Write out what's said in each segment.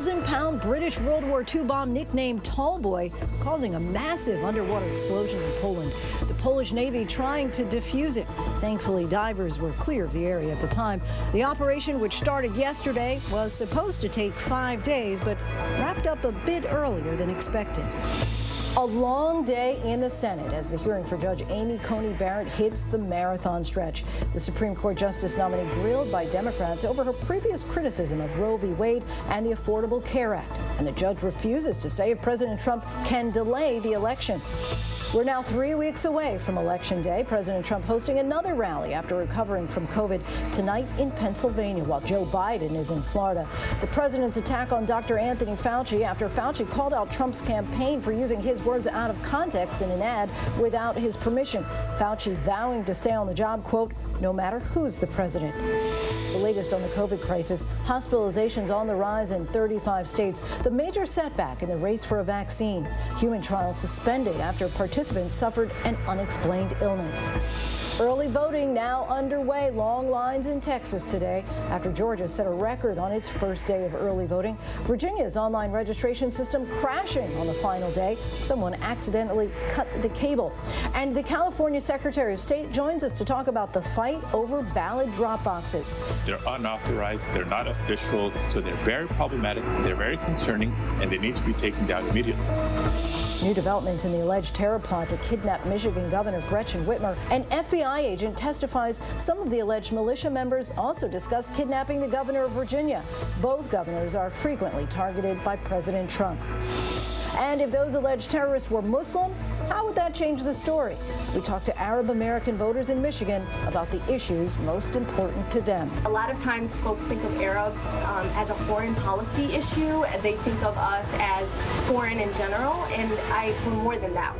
1,000-pound British World War II bomb nicknamed Tallboy, causing a massive underwater explosion in Poland. The Polish Navy trying to defuse it. Thankfully, divers were clear of the area at the time. The operation, which started yesterday, was supposed to take 5 days, but wrapped up a bit earlier than expected. A long day in the Senate as the hearing for Judge Amy Coney Barrett hits the marathon stretch. The Supreme Court Justice nominee grilled by Democrats over her previous criticism of Roe v. Wade and the Affordable Care Act. And the judge refuses to say if President Trump can delay the election. We're now 3 weeks away from Election Day. President Trump hosting another rally after recovering from COVID tonight in Pennsylvania, while Joe Biden is in Florida. The president's attack on Dr. Anthony Fauci after Fauci called out Trump's campaign for using his words out of context in an ad without his permission. Fauci vowing to stay on the job, quote, no matter who's the president. The latest on the COVID crisis, hospitalizations on the rise in 35 states. The major setback in the race for a vaccine. Human trials suspended after participants suffered an unexplained illness. Early voting now underway. Long lines in Texas today after Georgia set a record on its first day of early voting. Virginia's online registration system crashing on the final day. Someone accidentally cut the cable. And the California Secretary of State joins us to talk about the fight over ballot drop boxes. They're unauthorized, they're not official, so they're very problematic, they're very concerning, and they need to be taken down immediately. New developments in the alleged terror plot to kidnap Michigan Governor Gretchen Whitmer. An FBI agent testifies some of the alleged militia members also discussed kidnapping the governor of Virginia. Both governors are frequently targeted by President Trump. And if those alleged terrorists were Muslim, how would that change the story? We talked to Arab American voters in Michigan about the issues most important to them. A lot of times folks think of Arabs as a foreign policy issue. They think of us as foreign in general, and we're more than that.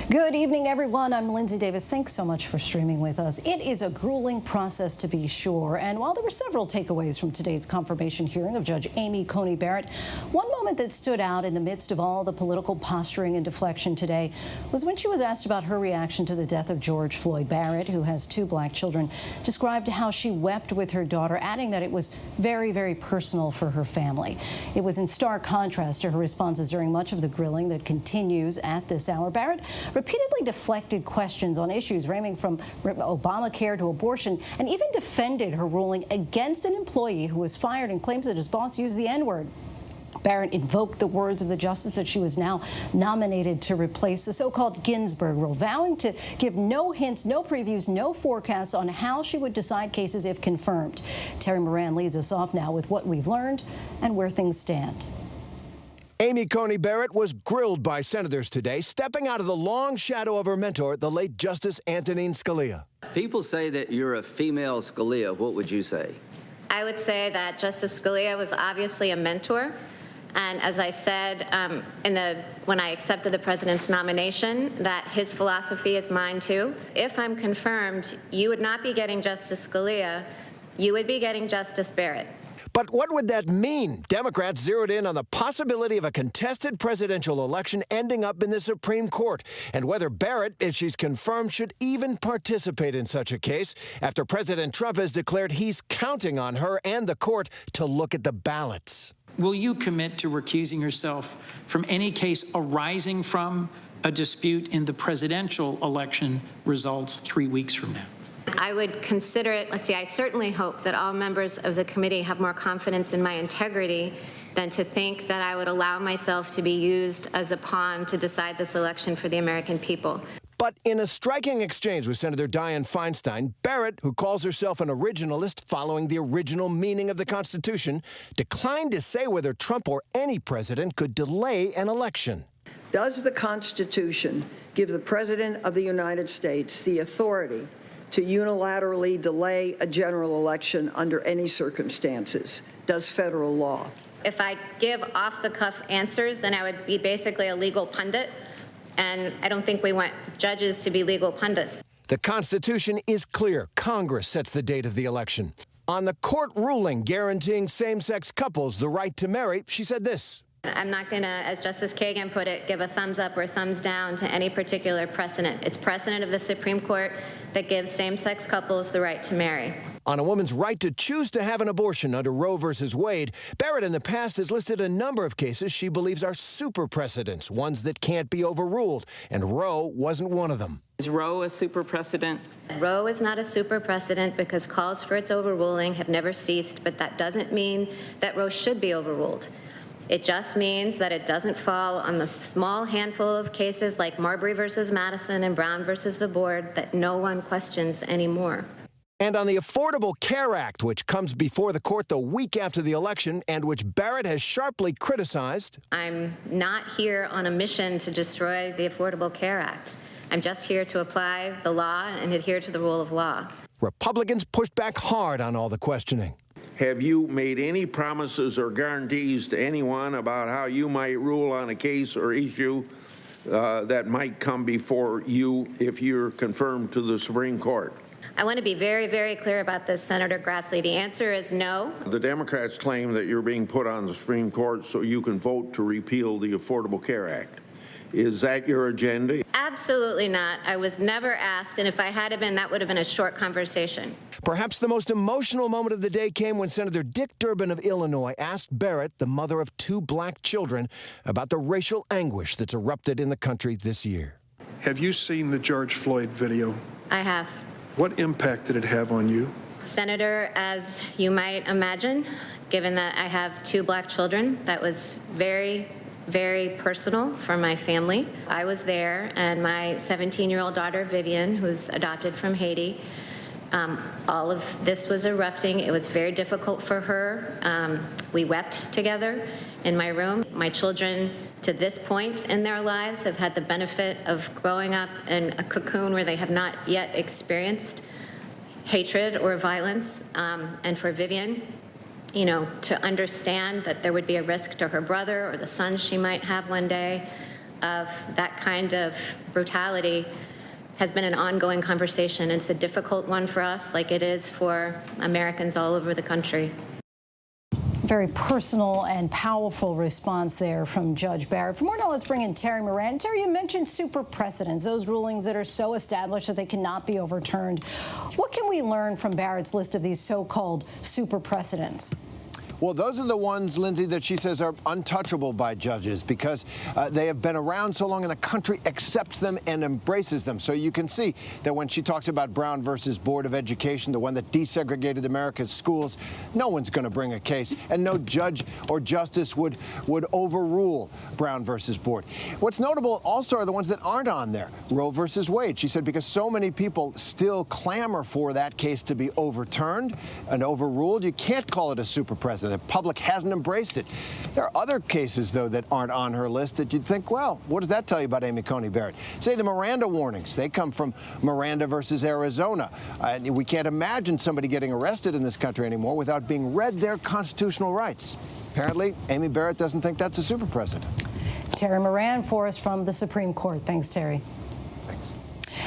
Good evening, everyone. I'm Lindsay Davis. Thanks so much for streaming with us. It is a grueling process, to be sure. And while there were several takeaways from today's confirmation hearing of Judge Amy Coney Barrett, one moment that stood out in the midst of all the political posturing and deflection today was when she was asked about her reaction to the death of George Floyd. Barrett, who has 2 black children, described how she wept with her daughter, adding that it was very, very personal for her family. It was in stark contrast to her responses during much of the grilling that continues at this hour. Barrett repeatedly deflected questions on issues ranging from Obamacare to abortion, and even defended her ruling against an employee who was fired and claims that his boss used the N-word. Barrett invoked the words of the justice that she was now nominated to replace the so-called Ginsburg rule, vowing to give no hints, no previews, no forecasts on how she would decide cases if confirmed. Terry Moran leads us off now with what we've learned and where things stand. Amy Coney Barrett was grilled by senators today, stepping out of the long shadow of her mentor, the late Justice Antonin Scalia. People say that you're a female Scalia. What would you say? I would say that Justice Scalia was obviously a mentor. And as I said when I accepted the president's nomination, that his philosophy is mine too. If I'm confirmed, you would not be getting Justice Scalia, you would be getting Justice Barrett. But what would that mean? Democrats zeroed in on the possibility of a contested presidential election ending up in the Supreme Court, and whether Barrett, if she's confirmed, should even participate in such a case after President Trump has declared he's counting on her and the court to look at the ballots. Will you commit to recusing yourself from any case arising from a dispute in the presidential election results 3 weeks from now? I would consider it. Let's see, I certainly hope that all members of the committee have more confidence in my integrity than to think that I would allow myself to be used as a pawn to decide this election for the American people. But in a striking exchange with Senator Dianne Feinstein, Barrett, who calls herself an originalist following the original meaning of the Constitution, declined to say whether Trump or any president could delay an election. Does the Constitution give the President of the United States the authority to unilaterally delay a general election under any circumstances? Does federal law? If I give off-the-cuff answers, then I would be basically a legal pundit, and I don't think we want judges to be legal pundits. The Constitution is clear. Congress sets the date of the election. On the court ruling guaranteeing same-sex couples the right to marry, she said this. I'm not going to, as Justice Kagan put it, give a thumbs up or thumbs down to any particular precedent. It's precedent of the Supreme Court that gives same-sex couples the right to marry. On a woman's right to choose to have an abortion under Roe versus Wade, Barrett in the past has listed a number of cases she believes are super precedents, ones that can't be overruled, and Roe wasn't one of them. Is Roe a super precedent? Roe is not a super precedent because calls for its overruling have never ceased, but that doesn't mean that Roe should be overruled. It just means that it doesn't fall on the small handful of cases like Marbury versus Madison and Brown versus the board that no one questions anymore. And on the Affordable Care Act, which comes before the court the week after the election and which Barrett has sharply criticized. I'm not here on a mission to destroy the Affordable Care Act. I'm just here to apply the law and adhere to the rule of law. Republicans pushed back hard on all the questioning. Have you made any promises or guarantees to anyone about how you might rule on a case or issue that might come before you if you're confirmed to the Supreme Court? I want to be very, very clear about this, Senator Grassley. The answer is no. The Democrats claim that you're being put on the Supreme Court so you can vote to repeal the Affordable Care Act. Is that your agenda? Absolutely not. I was never asked, and if I had been, that would have been a short conversation. Perhaps the most emotional moment of the day came when Senator Dick Durbin of Illinois asked Barrett, the mother of 2 black children, about the racial anguish that's erupted in the country this year. Have you seen the George Floyd video? I have. What impact did it have on you? Senator, as you might imagine, given that I have 2 black children, that was very, very personal for my family. I was there, and my 17-year-old daughter, Vivian, who's adopted from Haiti, all of this was erupting. It was very difficult for her. We wept together in my room. My children, to this point in their lives, have had the benefit of growing up in a cocoon where they have not yet experienced hatred or violence. And for Vivian, you know, to understand that there would be a risk to her brother or the son she might have one day of that kind of brutality has been an ongoing conversation. It's a difficult one for us, like it is for Americans all over the country. Very personal and powerful response there from Judge Barrett. For more now, let's bring in Terry Moran. Terry, you mentioned super precedents, those rulings that are so established that they cannot be overturned. What can we learn from Barrett's list of these so-called super precedents? Well, those are the ones, Lindsay, that she says are untouchable by judges because they have been around so long and the country accepts them and embraces them. So you can see that when she talks about Brown versus Board of Education, the one that desegregated America's schools, no one's going to bring a case, and no judge or justice would overrule Brown versus Board. What's notable also are the ones that aren't on there. Roe versus Wade. She said because so many people still clamor for that case to be overturned and overruled, you can't call it a super precedent. The public hasn't embraced it. There are other cases, though, that aren't on her list that you'd think, well, what does that tell you about Amy Coney Barrett? Say the Miranda warnings. They come from Miranda versus Arizona. And we can't imagine somebody getting arrested in this country anymore without being read their constitutional rights. Apparently, Amy Barrett doesn't think that's a super precedent. Terry Moran for us from the Supreme Court. Thanks, Terry. Thanks.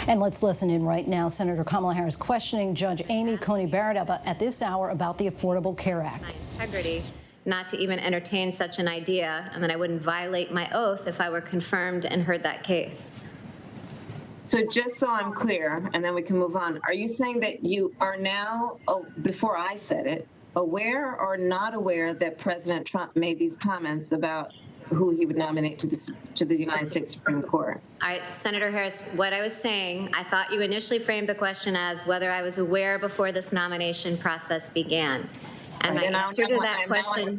And let's listen in right now. Senator Kamala Harris questioning Judge Amy Coney Barrett at this hour about the Affordable Care Act. My integrity not to even entertain such an idea, and that I wouldn't violate my oath if I were confirmed and heard that case. So just so I'm clear, and then we can move on, are you saying that you are now, before I said it, aware or not aware that President Trump made these comments about who he would nominate to the United States Supreme Court? All right, Senator Harris, what I was saying, I thought you initially framed the question as whether I was aware before this nomination process began. And my answer to that question,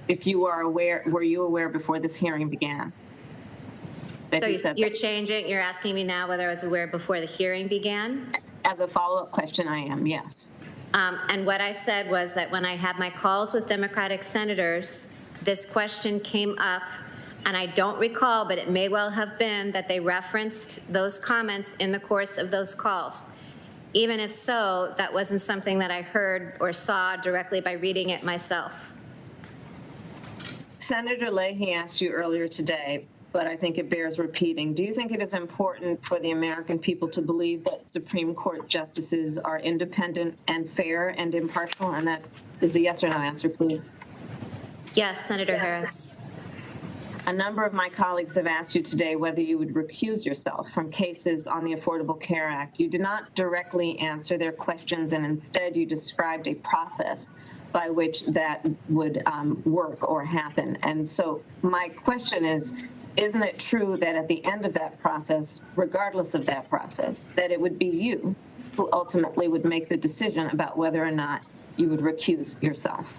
if you are aware, were you aware before this hearing began? So you're changing, you're asking me now whether I was aware before the hearing began? As a follow-up question, I am, yes. And what I said was that when I had my calls with Democratic senators, this question came up, and I don't recall, but it may well have been that they referenced those comments in the course of those calls. Even if so, that wasn't something that I heard or saw directly by reading it myself. Senator Leahy asked you earlier today, but I think it bears repeating. Do you think it is important for the American people to believe that Supreme Court justices are independent and fair and impartial? And that is a yes or no answer, please. Yes, Senator Harris. A number of my colleagues have asked you today whether you would recuse yourself from cases on the Affordable Care Act. You did not directly answer their questions, and instead you described a process by which that would work or happen. And so my question is, isn't it true that at the end of that process, regardless of that process, that it would be you who ultimately would make the decision about whether or not you would recuse yourself?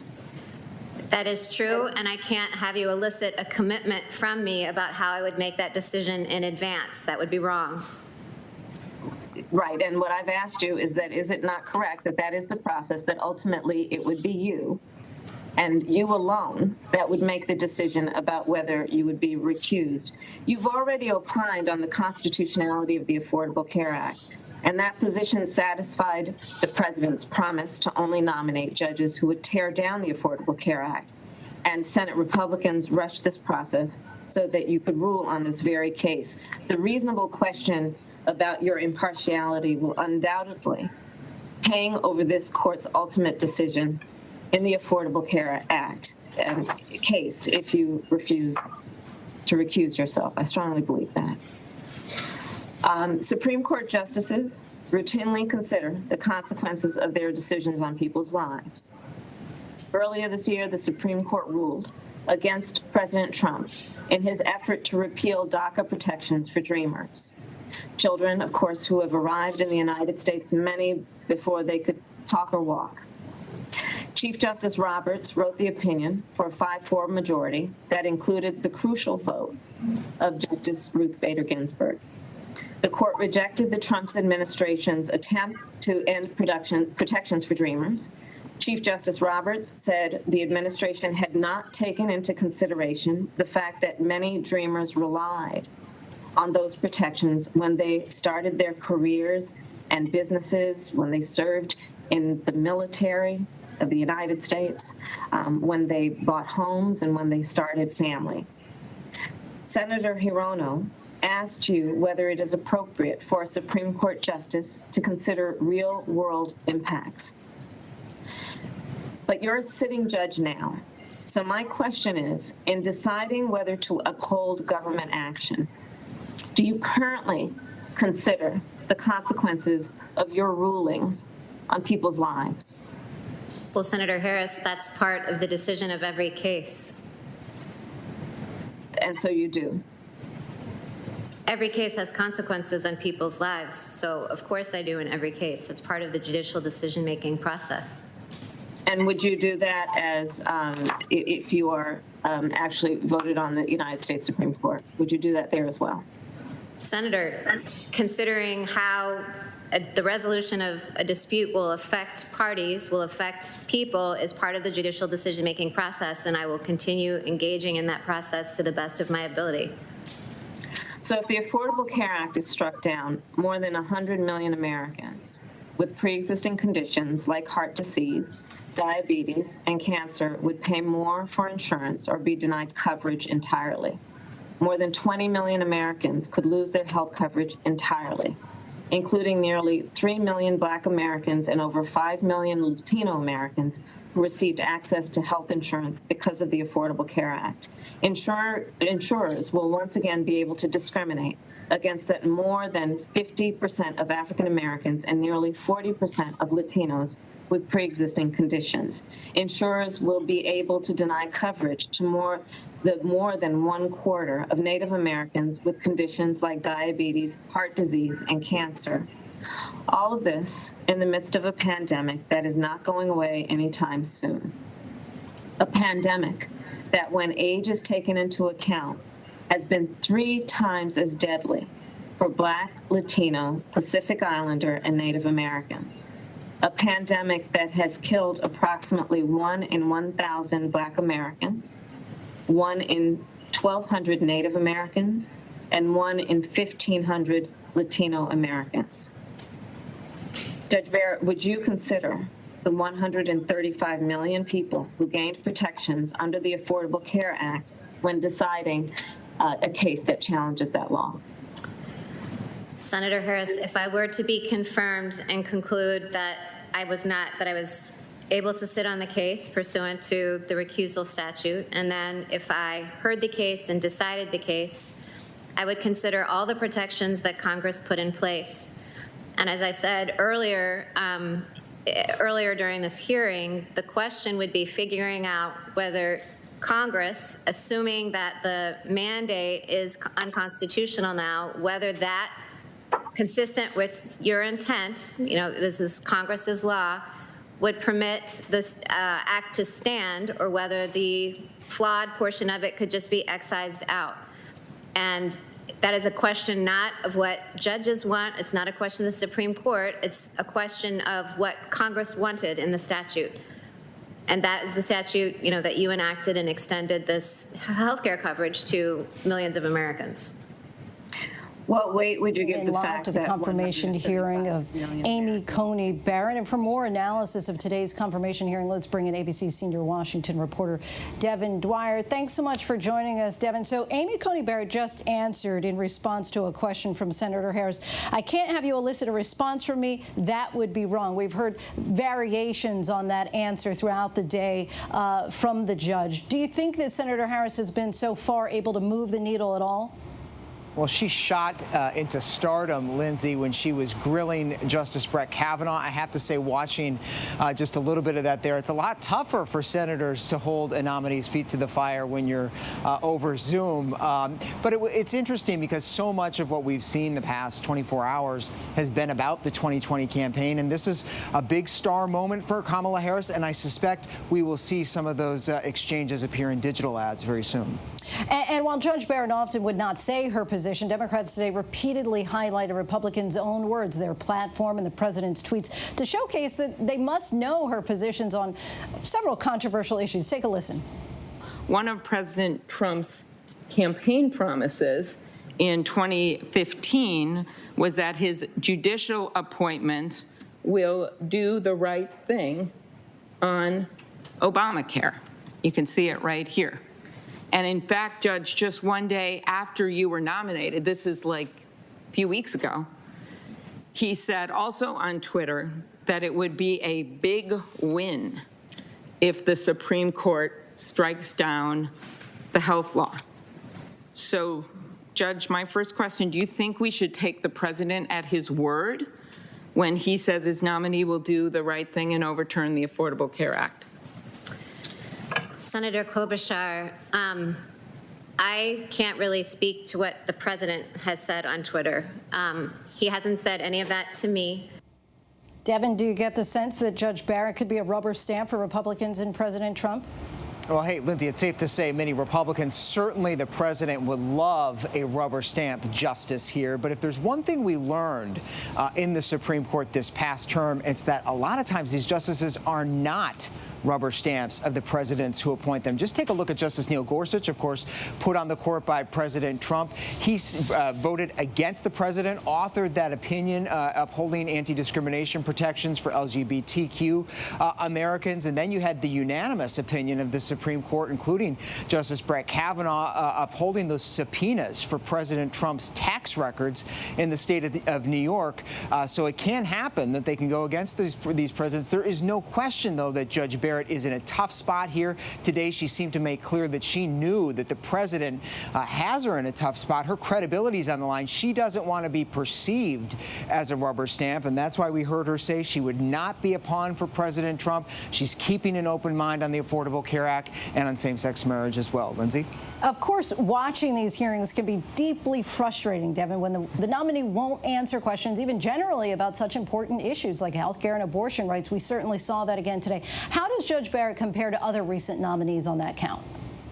That is true, and I can't have you elicit a commitment from me about how I would make that decision in advance. That would be wrong. Right, and what I've asked you is that is it not correct that that is the process, that ultimately it would be you and you alone that would make the decision about whether you would be recused? You've already opined on the constitutionality of the Affordable Care Act, and that position satisfied the president's promise to only nominate judges who would tear down the Affordable Care Act. And Senate Republicans rushed this process so that you could rule on this very case. The reasonable question about your impartiality will undoubtedly hang over this court's ultimate decision in the Affordable Care Act case if you refuse to recuse yourself. I strongly believe that. Supreme Court justices routinely consider the consequences of their decisions on people's lives. Earlier this year, the Supreme Court ruled against President Trump in his effort to repeal DACA protections for Dreamers. Children, of course, who have arrived in the United States, many before they could talk or walk. Chief Justice Roberts wrote the opinion for a 5-4 majority that included the crucial vote of Justice Ruth Bader Ginsburg. The court rejected the Trump administration's attempt to end protections for Dreamers. Chief Justice Roberts said the administration had not taken into consideration the fact that many Dreamers relied on those protections when they started their careers and businesses, when they served in the military of the United States, when they bought homes, and when they started families. Senator Hirono asked you whether it is appropriate for a Supreme Court justice to consider real-world impacts. But you're a sitting judge now. So my question is, in deciding whether to uphold government action, do you currently consider the consequences of your rulings on people's lives? Well, Senator Harris, that's part of the decision of every case. And so you do? Every case has consequences on people's lives, so of course I do in every case. That's part of the judicial decision-making process. And would you do that as if you are actually voted on the United States Supreme Court? Would you do that there as well? Senator, considering how the resolution of a dispute will affect parties, will affect people, is part of the judicial decision-making process, and I will continue engaging in that process to the best of my ability. So if the Affordable Care Act is struck down, more than 100 million Americans with pre-existing conditions like heart disease, diabetes, and cancer would pay more for insurance or be denied coverage entirely. More than 20 million Americans could lose their health coverage entirely, including nearly 3 million Black Americans and over 5 million Latino Americans who received access to health insurance because of the Affordable Care Act. Insurers will once again be able to discriminate against that more than 50% of African Americans and nearly 40% of Latinos with pre-existing conditions. Insurers will be able to deny coverage to more than 1/4 of Native Americans with conditions like diabetes, heart disease, and cancer. All of this in the midst of a pandemic that is not going away anytime soon. A pandemic that, when age is taken into account, has been 3 times as deadly for Black, Latino, Pacific Islander, and Native Americans. A pandemic that has killed approximately 1 in 1,000 Black Americans, 1 in 1,200 Native Americans, and 1 in 1,500 Latino Americans. Judge Barrett, would you consider the 135 million people who gained protections under the Affordable Care Act when deciding a case that challenges that law? Senator Harris, if I were to be confirmed and conclude that I was able to sit on the case pursuant to the recusal statute. And then if I heard the case and decided the case, I would consider all the protections that Congress put in place. And as I said earlier during this hearing, the question would be figuring out whether Congress, assuming that the mandate is unconstitutional now, whether that, consistent with your intent, this is Congress's law, would permit this act to stand, or whether the flawed portion of it could just be excised out. And that is a question not of what judges want. It's not a question of the Supreme Court. It's a question of what Congress wanted in the statute. And that is the statute, that you enacted and extended this health care coverage to millions of Americans. What weight would you give the fact to the confirmation hearing of Amy Coney Barrett? And for more analysis of today's confirmation hearing, let's bring in ABC senior Washington reporter Devin Dwyer. Thanks so much for joining us, Devin. So Amy Coney Barrett just answered in response to a question from Senator Harris. I can't have you elicit a response from me. That would be wrong. We've heard variations on that answer throughout the day from the judge. Do you think that Senator Harris has been so far able to move the needle at all? Well, she shot into stardom, Lindsay, when she was grilling Justice Brett Kavanaugh. I have to say, watching just a little bit of that there, it's a lot tougher for senators to hold a nominee's feet to the fire when you're over Zoom. But it's interesting because so much of what we've seen the past 24 hours has been about the 2020 campaign. And this is a big star moment for Kamala Harris. And I suspect we will see some of those exchanges appear in digital ads very soon. And while Judge Barrett often would not say her position, Democrats today repeatedly highlighted Republicans' own words, their platform, and the president's tweets to showcase that they must know her positions on several controversial issues. Take a listen. One of President Trump's campaign promises in 2015 was that his judicial appointments will do the right thing on Obamacare. You can see it right here. And in fact, Judge, just one day after you were nominated, this is like a few weeks ago, he said also on Twitter that it would be a big win if the Supreme Court strikes down the health law. So, Judge, my first question, do you think we should take the president at his word when he says his nominee will do the right thing and overturn the Affordable Care Act? Senator Klobuchar, I can't really speak to what the president has said on Twitter. He hasn't said any of that to me. Devin, do you get the sense that Judge Barrett could be a rubber stamp for Republicans and President Trump? Well, hey, Lindsay, it's safe to say many Republicans, certainly the president, would love a rubber stamp justice here. But if there's one thing we learned in the Supreme Court this past term, it's that a lot of times these justices are not rubber stamps of the presidents who appoint them. Just take a look at Justice Neil Gorsuch, of course, put on the court by President Trump. He voted against the president, authored that opinion upholding anti-discrimination protections for LGBTQ Americans. And then you had the unanimous opinion of the Supreme Court, including Justice Brett Kavanaugh, upholding those subpoenas for President Trump's tax records in the state of New York. So it can happen that they can go against these presidents. There is no question, though, that Judge Barrett is in a tough spot here. Today, she seemed to make clear that she knew that the president has her in a tough spot. Her credibility is on the line. She doesn't want to be perceived as a rubber stamp, and that's why we heard her say she would not be a pawn for President Trump. She's keeping an open mind on the Affordable Care Act and on same-sex marriage as well. Lindsay? Of course, watching these hearings can be deeply frustrating, Devin, when the nominee won't answer questions, even generally about such important issues like health care and abortion rights. We certainly saw that again today. How does Judge Barrett compare to other recent nominees on that count?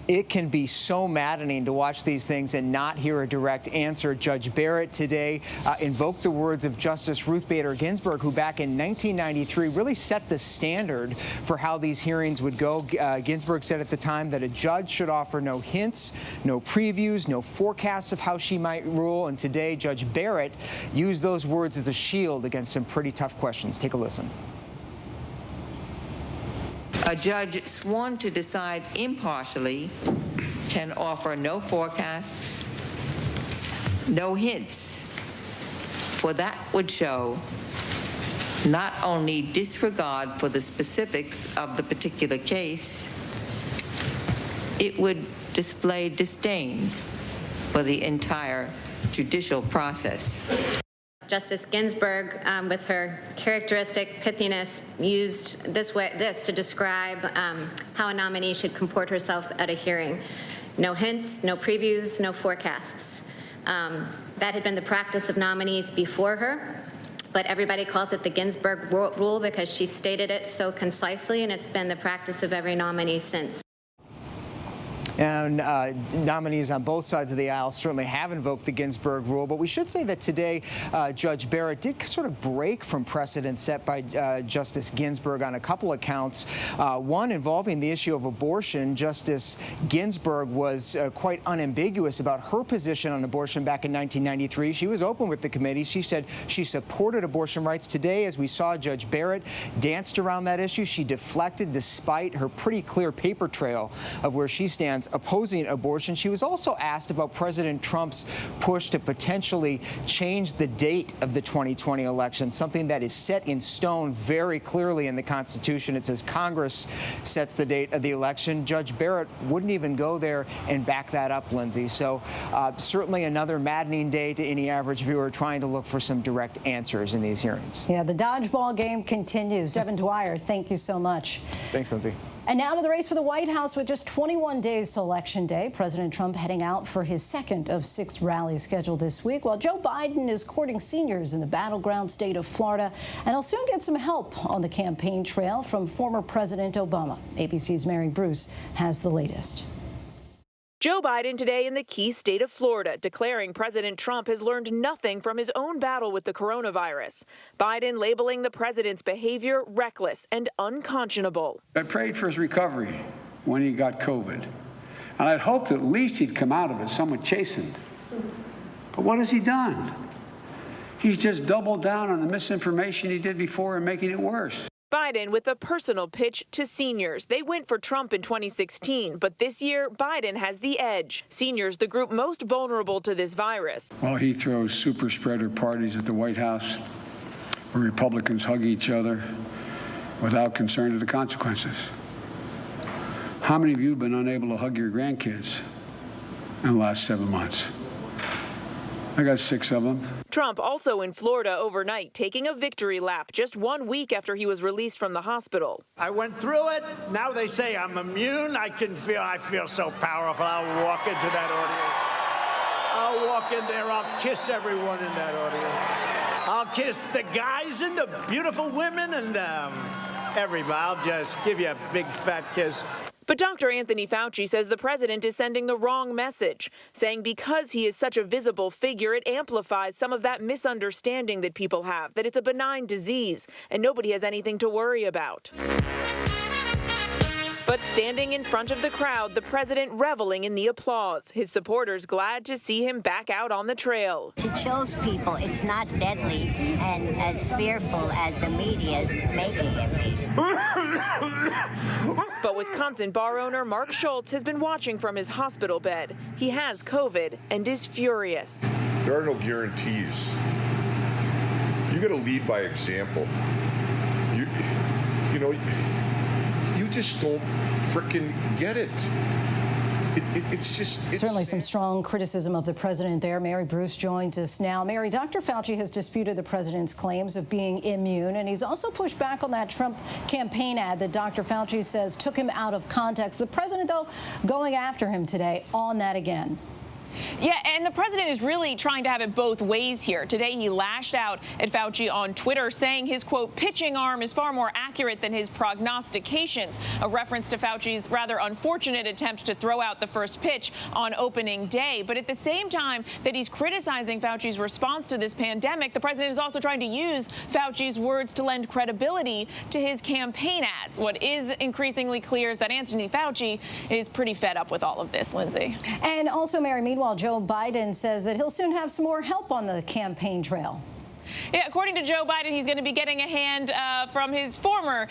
It can be so maddening to watch these things and not hear a direct answer. Judge Barrett today invoked the words of Justice Ruth Bader Ginsburg, who back in 1993 really set the standard for how these hearings would go. Ginsburg said at the time that a judge should offer no hints, no previews, no forecasts of how she might rule. And today, Judge Barrett used those words as a shield against some pretty tough questions. Take a listen. A judge sworn to decide impartially can offer no forecasts, no hints, for that would show not only disregard for the specifics of the particular case, it would display disdain for the entire judicial process. Justice Ginsburg, with her characteristic pithiness, used this to describe how a nominee should comport herself at a hearing. No hints, no previews, no forecasts. That had been the practice of nominees before her, but everybody calls it the Ginsburg rule because she stated it so concisely, and it's been the practice of every nominee since. And nominees on both sides of the aisle certainly have invoked the Ginsburg rule, but we should say that today Judge Barrett did sort of break from precedent set by Justice Ginsburg on a couple of counts. One involving the issue of abortion. Justice Ginsburg was quite unambiguous about her position on abortion back in 1993. She was open with the committee. She said she supported abortion rights. Today, as we saw, Judge Barrett danced around that issue. She deflected despite her pretty clear paper trail of where she stands opposing abortion. She was also asked about President Trump's push to potentially change the date of the 2020 election, something that is set in stone very clearly in the Constitution. It says Congress sets the date of the election. Judge Barrett wouldn't even go there and back that up, Lindsay. So certainly another maddening day to any average viewer trying to look for some direct answers in these hearings. Yeah, the dodgeball game continues. Devin Dwyer, thank you so much. Thanks, Lindsay. And now to the race for the White House with just 21 days to Election Day. President Trump heading out for his second of 6 rallies scheduled this week, while Joe Biden is courting seniors in the battleground state of Florida. And he'll soon get some help on the campaign trail from former President Obama. ABC's Mary Bruce has the latest. Joe Biden today in the key state of Florida, declaring President Trump has learned nothing from his own battle with the coronavirus. Biden labeling the president's behavior reckless and unconscionable. I prayed for his recovery when he got COVID, and I'd hoped at least he'd come out of it somewhat chastened. But what has he done? He's just doubled down on the misinformation he did before and making it worse. Biden with a personal pitch to seniors. They went for Trump in 2016, but this year, Biden has the edge. Seniors, the group most vulnerable to this virus. Well, he throws super spreader parties at the White House where Republicans hug each other without concern to the consequences. How many of you have been unable to hug your grandkids in the last 7 months? I got 6 of them. Trump also in Florida overnight, taking a victory lap just 1 week after he was released from the hospital. I went through it. Now they say I'm immune. I feel so powerful. I'll walk into that audience. I'll walk in there. I'll kiss everyone in that audience. I'll kiss the guys and the beautiful women and everybody. I'll just give you a big fat kiss. But Dr. Anthony Fauci says the president is sending the wrong message, saying because he is such a visible figure, it amplifies some of that misunderstanding that people have, that it's a benign disease and nobody has anything to worry about. But standing in front of the crowd, the president reveling in the applause, his supporters glad to see him back out on the trail. It shows people it's not deadly and as fearful as the media's making it be. But Wisconsin bar owner Mark Schultz has been watching from his hospital bed. He has COVID and is furious. There are no guarantees. You got to lead by example. You know, you just don't frickin' get it. It's certainly some strong criticism of the president there. Mary Bruce joins us now. Mary, Dr. Fauci has disputed the president's claims of being immune, and he's also pushed back on that Trump campaign ad that Dr. Fauci says took him out of context. The president, though, going after him today on that again. Yeah, and the president is really trying to have it both ways here. Today, he lashed out at Fauci on Twitter, saying his, quote, pitching arm is far more accurate than his prognostications, a reference to Fauci's rather unfortunate attempt to throw out the first pitch on opening day. But at the same time that he's criticizing Fauci's response to this pandemic, the president is also trying to use Fauci's words to lend credibility to his campaign ads. What is increasingly clear is that Anthony Fauci is pretty fed up with all of this, Lindsay. And also, Mary, meanwhile, Joe Biden says that he'll soon have some more help on the campaign trail. Yeah, according to Joe Biden, he's going to be getting a hand from his former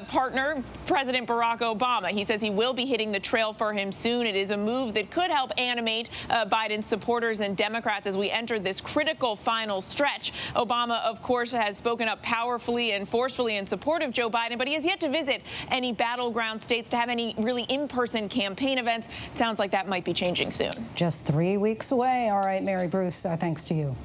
partner, President Barack Obama. He says he will be hitting the trail for him soon. It is a move that could help animate Biden's supporters and Democrats as we enter this critical final stretch. Obama, of course, has spoken up powerfully and forcefully in support of Joe Biden, but he has yet to visit any battleground states to have any really in-person campaign events. It sounds like that might be changing soon. Just 3 weeks away. All right, Mary Bruce, our thanks to you.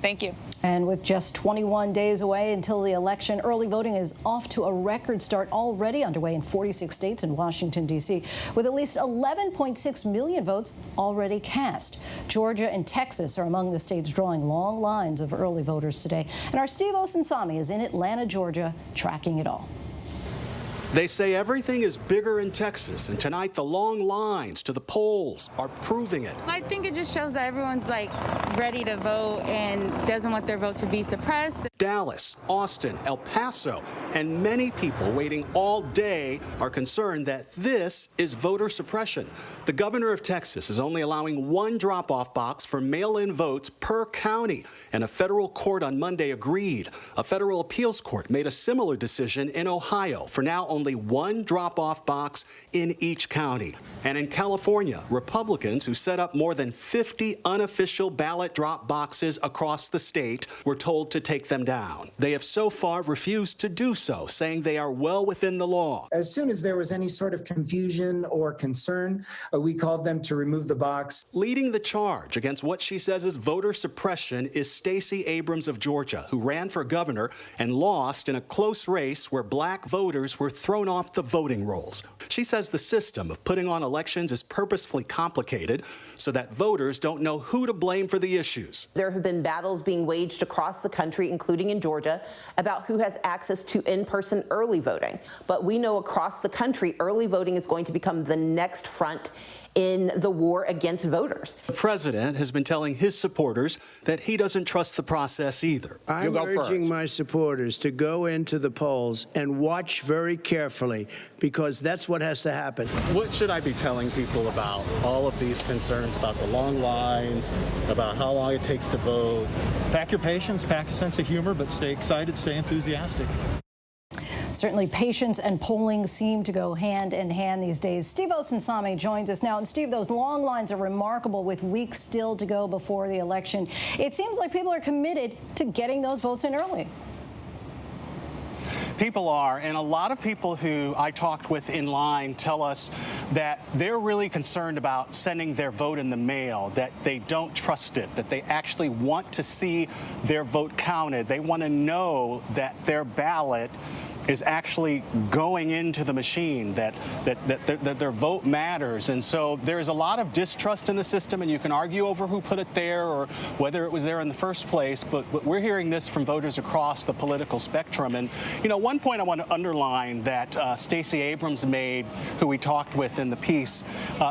Thank you. And with just 21 days away until the election, early voting is off to a record start, already underway in 46 states and Washington, D.C., with at least 11.6 million votes already cast. Georgia and Texas are among the states drawing long lines of early voters today. And our Steve Osunsami is in Atlanta, Georgia, tracking it all. They say everything is bigger in Texas, and tonight the long lines to the polls are proving it. I think it just shows that everyone's ready to vote and doesn't want their vote to be suppressed. Dallas, Austin, El Paso, and many people waiting all day are concerned that this is voter suppression. The governor of Texas is only allowing one drop-off box for mail-in votes per county, and a federal court on Monday agreed. A federal appeals court made a similar decision in Ohio. For now, only one drop-off box in each county. And in California, Republicans who set up more than 50 unofficial ballot drop boxes across the state were told to take them down. They have so far refused to do so, saying they are well within the law. As soon as there was any sort of confusion or concern, we called them to remove the box. Leading the charge against what she says is voter suppression is Stacey Abrams of Georgia, who ran for governor and lost in a close race where black voters were thrown off the voting rolls. She says the system of putting on elections is purposefully complicated so that voters don't know who to blame for the issues. There have been battles being waged across the country, including in Georgia, about who has access to in-person early voting. But we know across the country, early voting is going to become the next front in the war against voters. The president has been telling his supporters that he doesn't trust the process either. I'm urging my supporters to go into the polls and watch very carefully, because that's what has to happen. What should I be telling people about all of these concerns, about the long lines, about how long it takes to vote? Pack your patience, pack a sense of humor, but stay excited, stay enthusiastic. Certainly, patience and polling seem to go hand in hand these days. Steve Osunsami joins us now. And Steve, those long lines are remarkable with weeks still to go before the election. It seems like people are committed to getting those votes in early. People are, and a lot of people who I talked with in line tell us that they're really concerned about sending their vote in the mail, that they don't trust it, that they actually want to see their vote counted. They want to know that their ballot is actually going into the machine, that their vote matters. And so there's a lot of distrust in the system, and you can argue over who put it there or whether it was there in the first place, but we're hearing this from voters across the political spectrum. And, you know, one point I want to underline that Stacey Abrams made, who we talked with in the piece,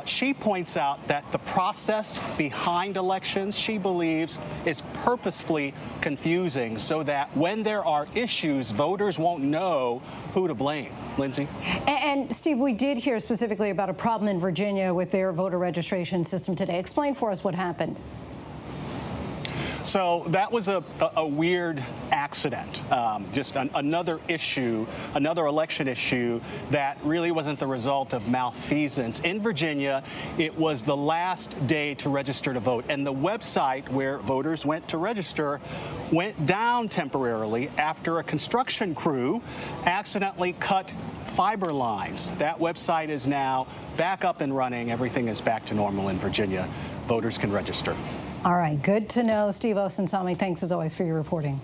she points out that the process behind elections, she believes, is purposefully confusing so that when there are issues, voters won't know who to blame. Lindsay? And Steve, we did hear specifically about a problem in Virginia with their voter registration system today. Explain for us what happened. So that was a weird accident, just another issue, another election issue that really wasn't the result of malfeasance. In Virginia, it was the last day to register to vote, and the website where voters went to register went down temporarily after a construction crew accidentally cut fiber lines. That website is now back up and running. Everything is back to normal in Virginia. Voters can register. All right, good to know. Steve Osunsami, thanks as always for your reporting.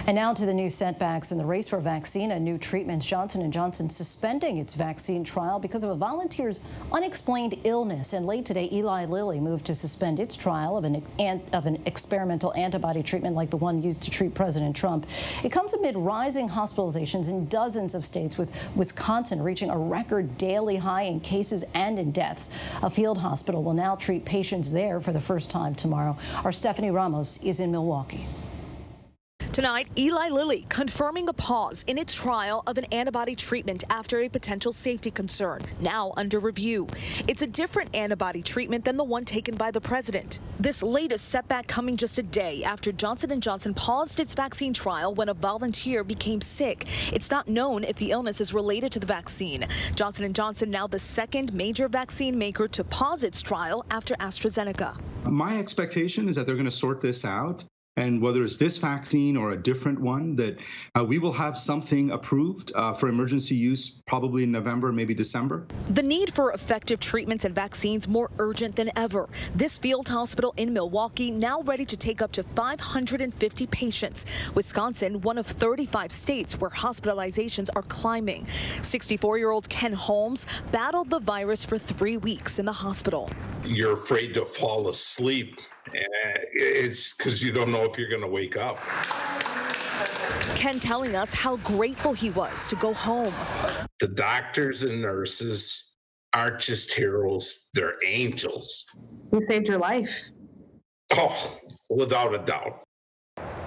And now to the new setbacks in the race for vaccine and new treatments. Johnson & Johnson suspending its vaccine trial because of a volunteer's unexplained illness. And late today, Eli Lilly moved to suspend its trial of an experimental antibody treatment like the one used to treat President Trump. It comes amid rising hospitalizations in dozens of states, with Wisconsin reaching a record daily high in cases and in deaths. A field hospital will now treat patients there for the first time tomorrow. Our Stephanie Ramos is in Milwaukee. Tonight, Eli Lilly confirming a pause in its trial of an antibody treatment after a potential safety concern, now under review. It's a different antibody treatment than the one taken by the president. This latest setback coming just a day after Johnson & Johnson paused its vaccine trial when a volunteer became sick. It's not known if the illness is related to the vaccine. Johnson & Johnson now the second major vaccine maker to pause its trial after AstraZeneca. My expectation is that they're going to sort this out. And whether it's this vaccine or a different one, that we will have something approved for emergency use probably in November, maybe December. The need for effective treatments and vaccines more urgent than ever. This field hospital in Milwaukee now ready to take up to 550 patients. Wisconsin, one of 35 states where hospitalizations are climbing. 64-year-old Ken Holmes battled the virus for 3 weeks in the hospital. You're afraid to fall asleep. It's because you don't know if you're going to wake up. Ken telling us how grateful he was to go home. The doctors and nurses aren't just heroes, they're angels. Who saved your life? Oh, without a doubt.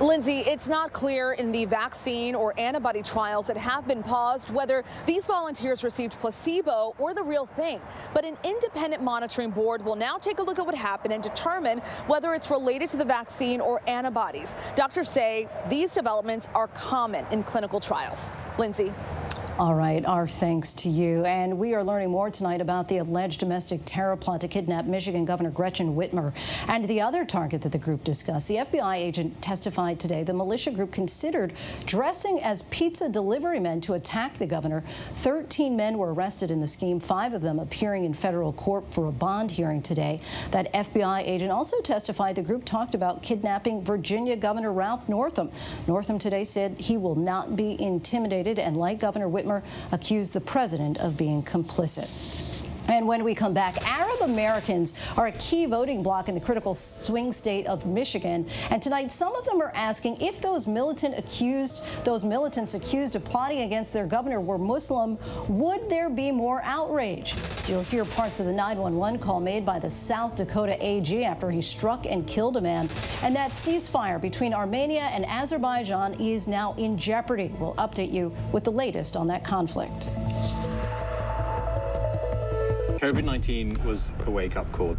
Lindsay, it's not clear in the vaccine or antibody trials that have been paused whether these volunteers received placebo or the real thing. But an independent monitoring board will now take a look at what happened and determine whether it's related to the vaccine or antibodies. Doctors say these developments are common in clinical trials. Lindsay. All right, our thanks to you. And we are learning more tonight about the alleged domestic terror plot to kidnap Michigan Governor Gretchen Whitmer and the other target that the group discussed. The FBI agent testified today the militia group considered dressing as pizza delivery men to attack the governor. 13 men were arrested in the scheme, 5 of them appearing in federal court for a bond hearing today. That FBI agent also testified the group talked about kidnapping Virginia Governor Ralph Northam. Northam today said he will not be intimidated and, like Governor Whitmer, accused the president of being complicit. And when we come back, Arab Americans are a key voting bloc in the critical swing state of Michigan. And tonight, some of them are asking if those militants accused of plotting against their governor were Muslim, would there be more outrage? You'll hear parts of the 911 call made by the South Dakota AG after he struck and killed a man. And that ceasefire between Armenia and Azerbaijan is now in jeopardy. We'll update you with the latest on that conflict. COVID-19 was a wake-up call.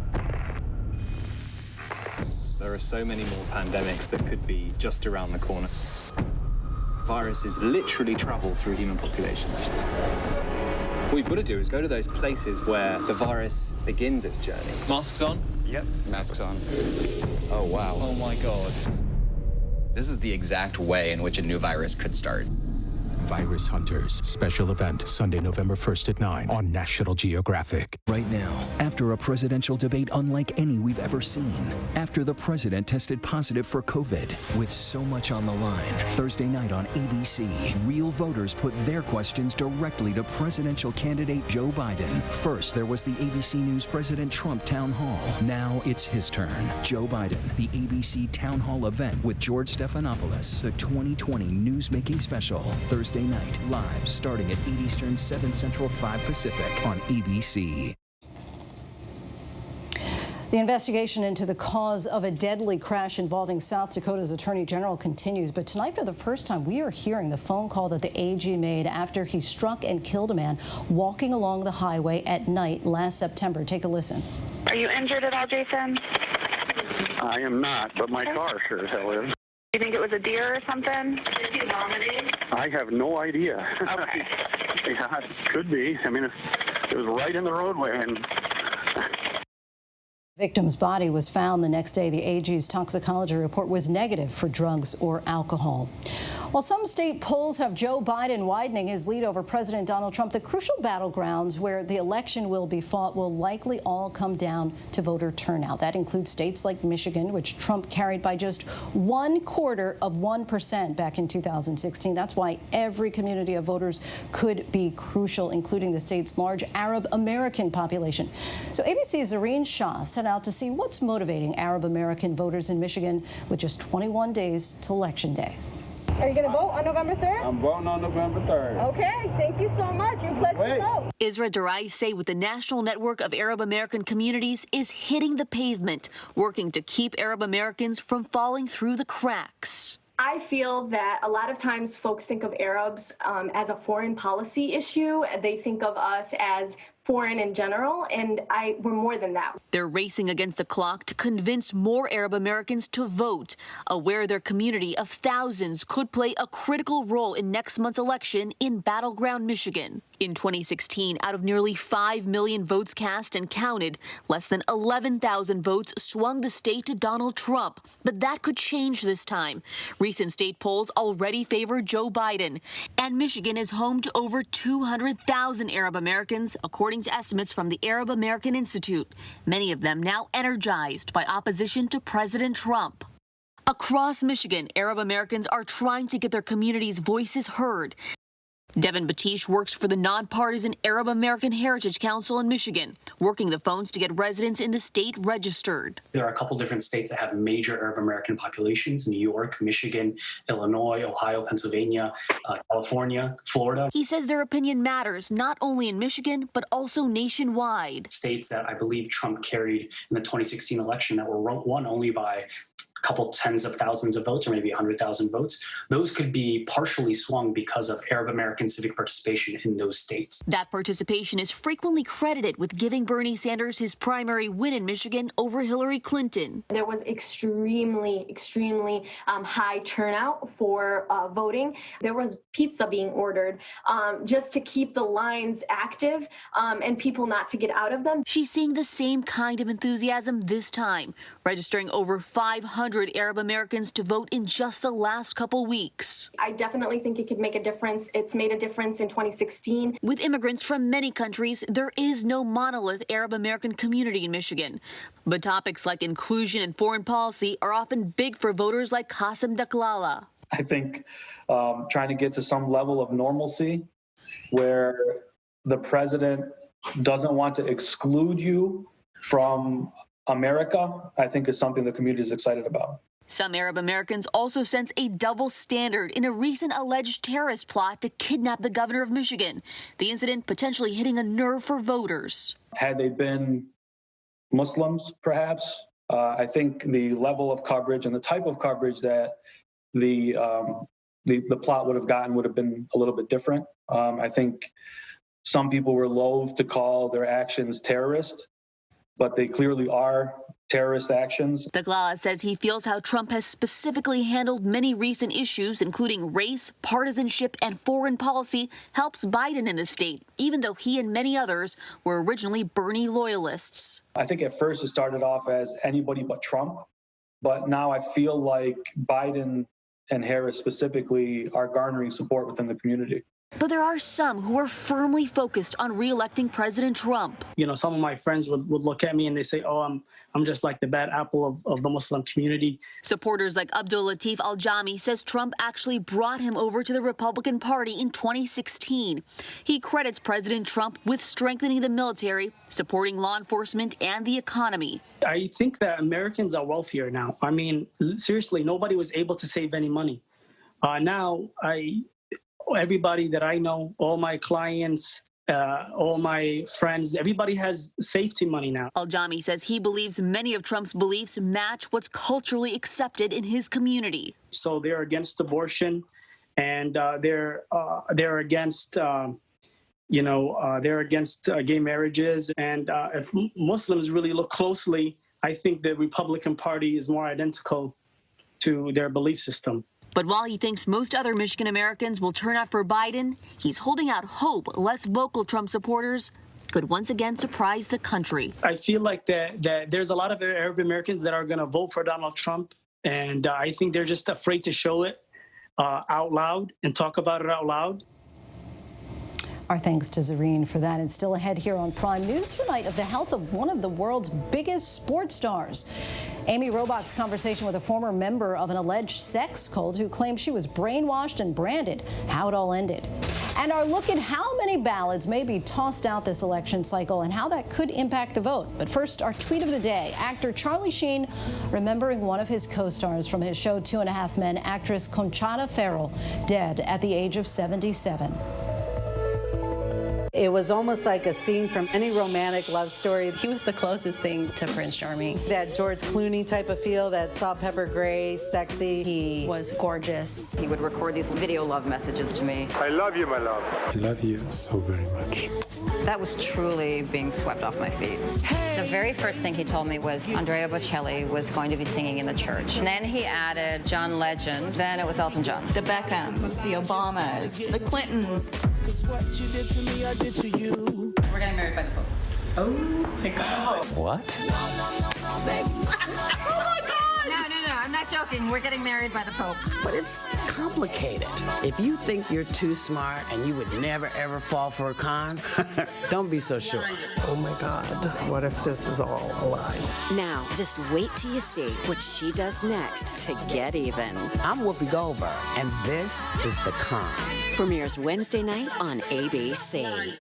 There are so many more pandemics that could be just around the corner. Viruses literally travel through human populations. What we've got to do is go to those places where the virus begins its journey. Masks on? Yep. Masks on. Oh, wow. Oh, my God. This is the exact way in which a new virus could start. Virus Hunters special event Sunday, November 1st at 9 on National Geographic. Right now, after a presidential debate unlike any we've ever seen, after the president tested positive for COVID, with so much on the line, Thursday night on ABC, real voters put their questions directly to presidential candidate Joe Biden. First, there was the ABC News President Trump town hall. Now it's his turn. Joe Biden, the ABC town hall event with George Stephanopoulos, the 2020 newsmaking special, Thursday night, live, starting at 8 Eastern, 7 Central, 5 Pacific on ABC. The investigation into the cause of a deadly crash involving South Dakota's Attorney General continues. But tonight, for the first time, we are hearing the phone call that the AG made after he struck and killed a man walking along the highway at night last September. Take a listen. Are you injured at all, Jason? I am not, but my car sure as hell is. You think it was a deer or something? Did you vomiting? I have no idea. Okay. Yeah, it could be. I mean, it was right in the roadway, and Victim's body was found the next day. The AG's toxicology report was negative for drugs or alcohol. While some state polls have Joe Biden widening his lead over President Donald Trump, the crucial battlegrounds where the election will be fought will likely all come down to voter turnout. That includes states like Michigan, which Trump carried by just 0.25% back in 2016. That's why every community of voters could be crucial, including the state's large Arab American population. So ABC's Zareen Shah set out to see what's motivating Arab American voters in Michigan with just 21 days to Election Day. Are you going to vote on November 3rd? I'm voting on November 3rd. Okay, thank you so much. You pledged to vote. Isra Daraise with the National Network of Arab American Communities is hitting the pavement, working to keep Arab Americans from falling through the cracks. I feel that a lot of times folks think of Arabs as a foreign policy issue. They think of us as foreign in general, and we're more than that. They're racing against the clock to convince more Arab Americans to vote, aware their community of thousands could play a critical role in next month's election in battleground Michigan. In 2016, out of nearly 5 million votes cast and counted, less than 11,000 votes swung the state to Donald Trump. But that could change this time. Recent state polls already favor Joe Biden. And Michigan is home to over 200,000 Arab Americans, according to estimates from the Arab American Institute, many of them now energized by opposition to President Trump. Across Michigan, Arab Americans are trying to get their community's voices heard. Devin Batish works for the nonpartisan Arab American Heritage Council in Michigan, working the phones to get residents in the state registered. There are a couple different states that have major Arab American populations: New York, Michigan, Illinois, Ohio, Pennsylvania, California, Florida. He says their opinion matters not only in Michigan, but also nationwide. States that I believe Trump carried in the 2016 election that were won only by couple tens of thousands of votes or maybe 100,000 votes, those could be partially swung because of Arab American civic participation in those states. That participation is frequently credited with giving Bernie Sanders his primary win in Michigan over Hillary Clinton. There was extremely high turnout for voting. There was pizza being ordered just to keep the lines active and people not to get out of them. She's seeing the same kind of enthusiasm this time, registering over 500 Arab Americans to vote in just the last couple weeks. I definitely think it could make a difference. It's made a difference in 2016. With immigrants from many countries, there is no monolith Arab American community in Michigan. But topics like inclusion and foreign policy are often big for voters like Qasim Daklala. I think trying to get to some level of normalcy where the president doesn't want to exclude you from America, I think is something the community is excited about. Some Arab Americans also sense a double standard in a recent alleged terrorist plot to kidnap the governor of Michigan. The incident potentially hitting a nerve for voters. Had they been Muslims, perhaps, I think the level of coverage and the type of coverage that the plot would have gotten would have been a little bit different. I think some people were loath to call their actions terrorist, but they clearly are terrorist actions. Daklala says he feels how Trump has specifically handled many recent issues, including race, partisanship, and foreign policy, helps Biden in the state, even though he and many others were originally Bernie loyalists. I think at first it started off as anybody but Trump, but now I feel like Biden and Harris specifically are garnering support within the community. But there are some who are firmly focused on re-electing President Trump. You know, some of my friends would look at me and they say, oh, I'm just like the bad apple of the Muslim community. Supporters like Abdul Latif Al-Jami says Trump actually brought him over to the Republican Party in 2016. He credits President Trump with strengthening the military, supporting law enforcement and the economy. I think that Americans are wealthier now. I mean, seriously, nobody was able to save any money. Now, everybody that I know, all my clients, all my friends, everybody has safety money now. Al-Jami says he believes many of Trump's beliefs match what's culturally accepted in his community. So they're against abortion, and they're against, they're against gay marriages. And if Muslims really look closely, I think the Republican Party is more identical to their belief system. But while he thinks most other Michigan Americans will turn out for Biden, he's holding out hope less vocal Trump supporters could once again surprise the country. I feel like that there's a lot of Arab Americans that are going to vote for Donald Trump, and I think they're just afraid to show it out loud and talk about it out loud. Our thanks to Zareen for that. And still ahead here on Prime News tonight of the health of one of the world's biggest sports stars. Amy Robach's conversation with a former member of an alleged sex cult who claims she was brainwashed and branded, how it all ended. And our look at how many ballots may be tossed out this election cycle and how that could impact the vote. But first, our tweet of the day. Actor Charlie Sheen remembering one of his co-stars from his show 2.5 Men, actress Conchata Ferrell, dead at the age of 77. It was almost like a scene from any romantic love story. He was the closest thing to Prince Charming. That George Clooney type of feel, that salt, pepper, gray, sexy. He was gorgeous. He would record these video love messages to me. I love you, my love. I love you so very much. That was truly being swept off my feet. The very first thing he told me was Andrea Bocelli was going to be singing in the church. And then he added John Legend. Then it was Elton John. The Beckhams, the Obamas, the Clintons. We're getting married by the Pope. Oh my God. What? No, I'm not joking. We're getting married by the Pope. But it's complicated. If you think you're too smart and you would never ever fall for a con, don't be so sure. Oh my God, what if this is all a lie? Now, just wait till you see what she does next to get even. I'm Whoopi Goldberg, and this is The Con. Premieres Wednesday night on ABC.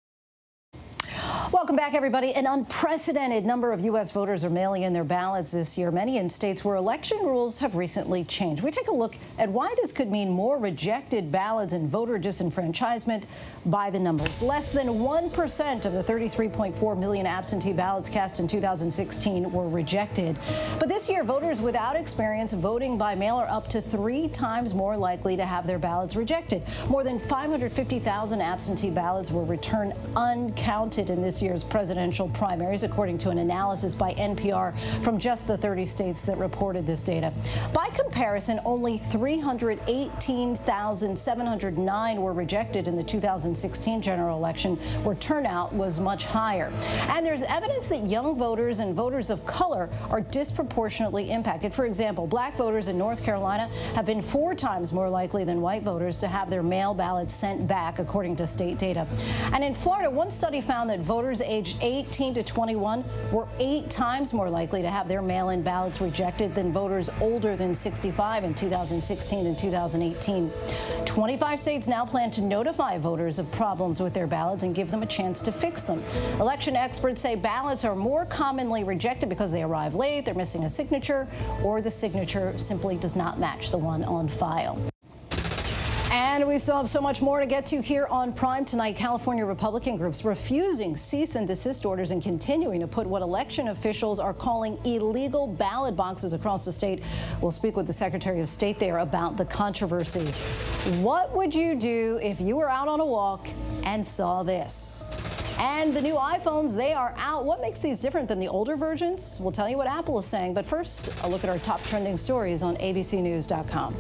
Welcome back, everybody. An unprecedented number of U.S. voters are mailing in their ballots this year, many in states where election rules have recently changed. We take a look at why this could mean more rejected ballots and voter disenfranchisement by the numbers. Less than 1% of the 33.4 million absentee ballots cast in 2016 were rejected. But this year, voters without experience voting by mail are up to 3 times more likely to have their ballots rejected. More than 550,000 absentee ballots were returned uncounted in this year's presidential primaries, according to an analysis by NPR from just the 30 states that reported this data. By comparison, only 318,709 were rejected in the 2016 general election, where turnout was much higher. And there's evidence that young voters and voters of color are disproportionately impacted. For example, black voters in North Carolina have been 4 times more likely than white voters to have their mail ballots sent back, according to state data. And in Florida, one study found that voters aged 18 to 21 were 8 times more likely to have their mail-in ballots rejected than voters older than 65 in 2016 and 2018. 25 states now plan to notify voters of problems with their ballots and give them a chance to fix them. Election experts say ballots are more commonly rejected because they arrive late, they're missing a signature, or the signature simply does not match the one on file. And we still have so much more to get to here on Prime tonight. California Republican groups refusing cease and desist orders and continuing to put what election officials are calling illegal ballot boxes across the state. We'll speak with the Secretary of State there about the controversy. What would you do if you were out on a walk and saw this? And the new iPhones, they are out. What makes these different than the older versions? We'll tell you what Apple is saying. But first, a look at our top trending stories on abcnews.com.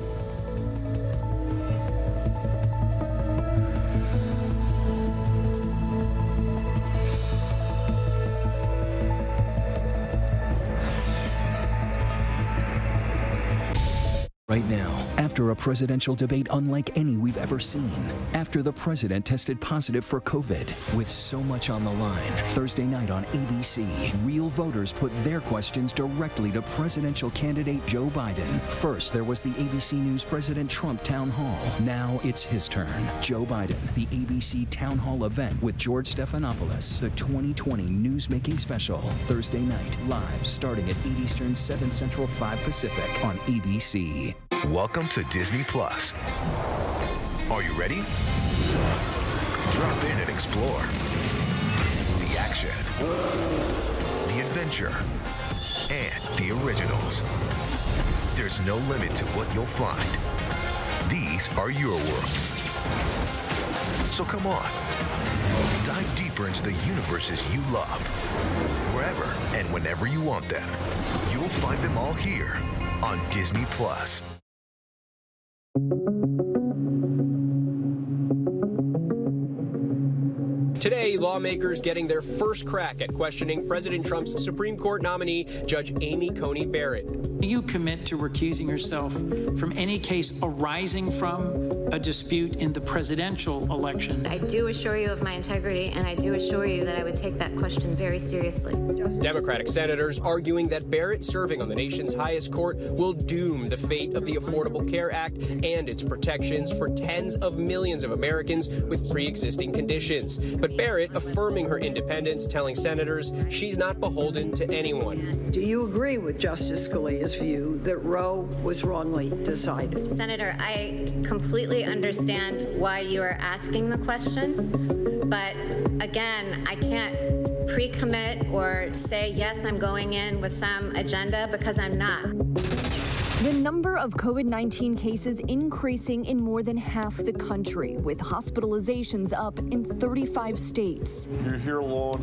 Right now, after a presidential debate unlike any we've ever seen, after the president tested positive for COVID, with so much on the line, Thursday night on ABC, real voters put their questions directly to presidential candidate Joe Biden. First, there was the ABC News President Trump town hall. Now it's his turn. Joe Biden, the ABC town hall event with George Stephanopoulos, the 2020 newsmaking special, Thursday night, live starting at 8 Eastern, 7 Central, 5 Pacific on ABC. Welcome to Disney Plus. Are you ready? Drop in and explore. The action, the adventure, and the originals. There's no limit to what you'll find. These are your worlds. So come on, dive deeper into the universes you love. Wherever and whenever you want them, you'll find them all here on Disney Plus. Today, lawmakers getting their first crack at questioning President Trump's Supreme Court nominee, Judge Amy Coney Barrett. Do you commit to recusing yourself from any case arising from a dispute in the presidential election? I do assure you of my integrity, and I do assure you that I would take that question very seriously. Democratic senators arguing that Barrett serving on the nation's highest court will doom the fate of the Affordable Care Act and its protections for tens of millions of Americans with pre-existing conditions. But Barrett affirming her independence, telling senators she's not beholden to anyone. Do you agree with Justice Scalia's view that Roe was wrongly decided? Senator, I completely fully understand why you are asking the question, but again, I can't pre-commit or say, yes, I'm going in with some agenda, because I'm not. The number of COVID-19 cases increasing in more than half the country, with hospitalizations up in 35 states. You're here alone,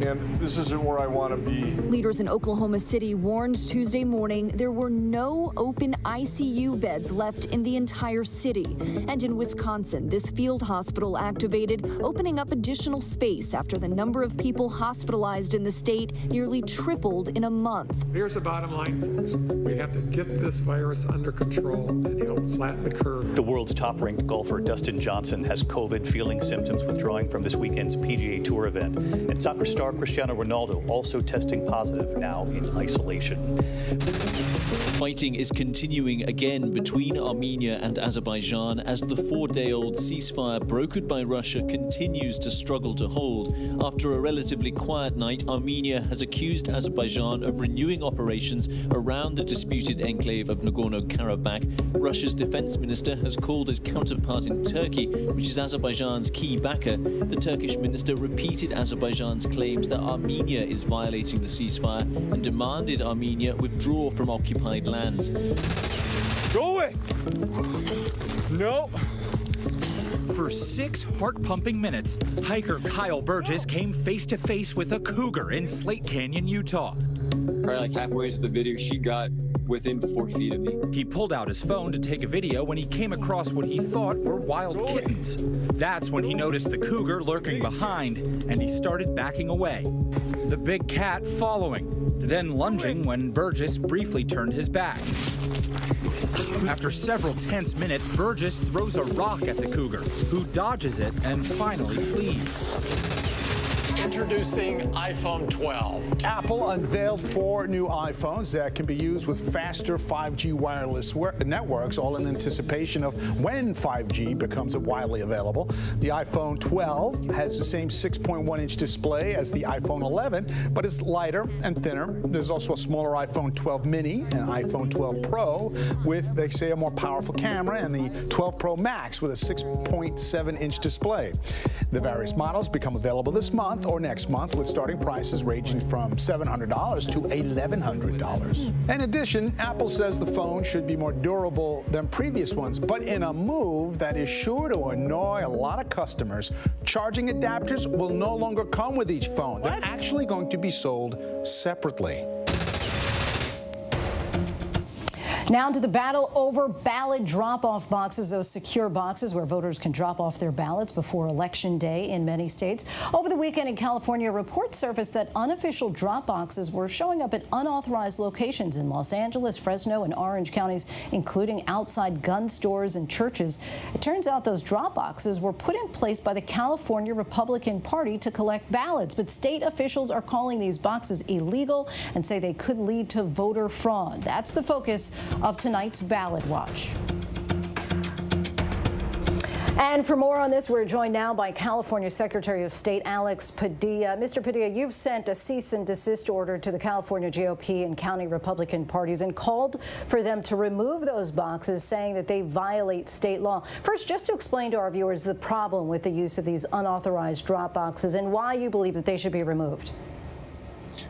and this isn't where I want to be. Leaders in Oklahoma City warned Tuesday morning there were no open ICU beds left in the entire city. And in Wisconsin, this field hospital activated, opening up additional space after the number of people hospitalized in the state nearly tripled in a month. Here's the bottom line, folks. We have to get this virus under control and help flatten the curve. The world's top-ranked golfer Dustin Johnson has COVID, feeling symptoms withdrawing from this weekend's PGA Tour event. And soccer star Cristiano Ronaldo also testing positive, now in isolation. Fighting is continuing again between Armenia and Azerbaijan as the 4-day-old ceasefire brokered by Russia continues to struggle to hold. After a relatively quiet night, Armenia has accused Azerbaijan of renewing operations around the disputed enclave of Nagorno-Karabakh. Russia's defense minister has called his counterpart in Turkey, which is Azerbaijan's key backer. The Turkish minister repeated Azerbaijan's claims that Armenia is violating the ceasefire and demanded Armenia withdraw from occupied lands. Go away! No. For 6 heart-pumping minutes, hiker Kyle Burgess came face-to-face with a cougar in Slate Canyon, Utah. Probably like halfway into the video, she got within 4 feet of me. He pulled out his phone to take a video when he came across what he thought were wild kittens. That's when he noticed the cougar lurking behind, and he started backing away. The big cat following, then lunging when Burgess briefly turned his back. After several tense minutes, Burgess throws a rock at the cougar, who dodges it and finally flees. Introducing iPhone 12. Apple unveiled 4 new iPhones that can be used with faster 5G wireless networks, all in anticipation of when 5G becomes widely available. The iPhone 12 has the same 6.1-inch display as the iPhone 11, but is lighter and thinner. There's also a smaller iPhone 12 mini and iPhone 12 Pro with, they say, a more powerful camera, and the 12 Pro Max with a 6.7-inch display. The various models become available this month or next month, with starting prices ranging from $700 to $1,100. In addition, Apple says the phone should be more durable than previous ones, but in a move that is sure to annoy a lot of customers, charging adapters will no longer come with each phone. They're actually going to be sold separately. Now to the battle over ballot drop-off boxes, those secure boxes where voters can drop off their ballots before Election Day in many states. Over the weekend in California, reports surfaced that unofficial drop boxes were showing up at unauthorized locations in Los Angeles, Fresno, and Orange counties, including outside gun stores and churches. It turns out those drop boxes were put in place by the California Republican Party to collect ballots, but state officials are calling these boxes illegal and say they could lead to voter fraud. That's the focus of tonight's Ballot Watch. And for more on this, we're joined now by California Secretary of State Alex Padilla. Mr. Padilla, you've sent a cease and desist order to the California GOP and county Republican parties and called for them to remove those boxes, saying that they violate state law. First, just to explain to our viewers the problem with the use of these unauthorized drop boxes and why you believe that they should be removed.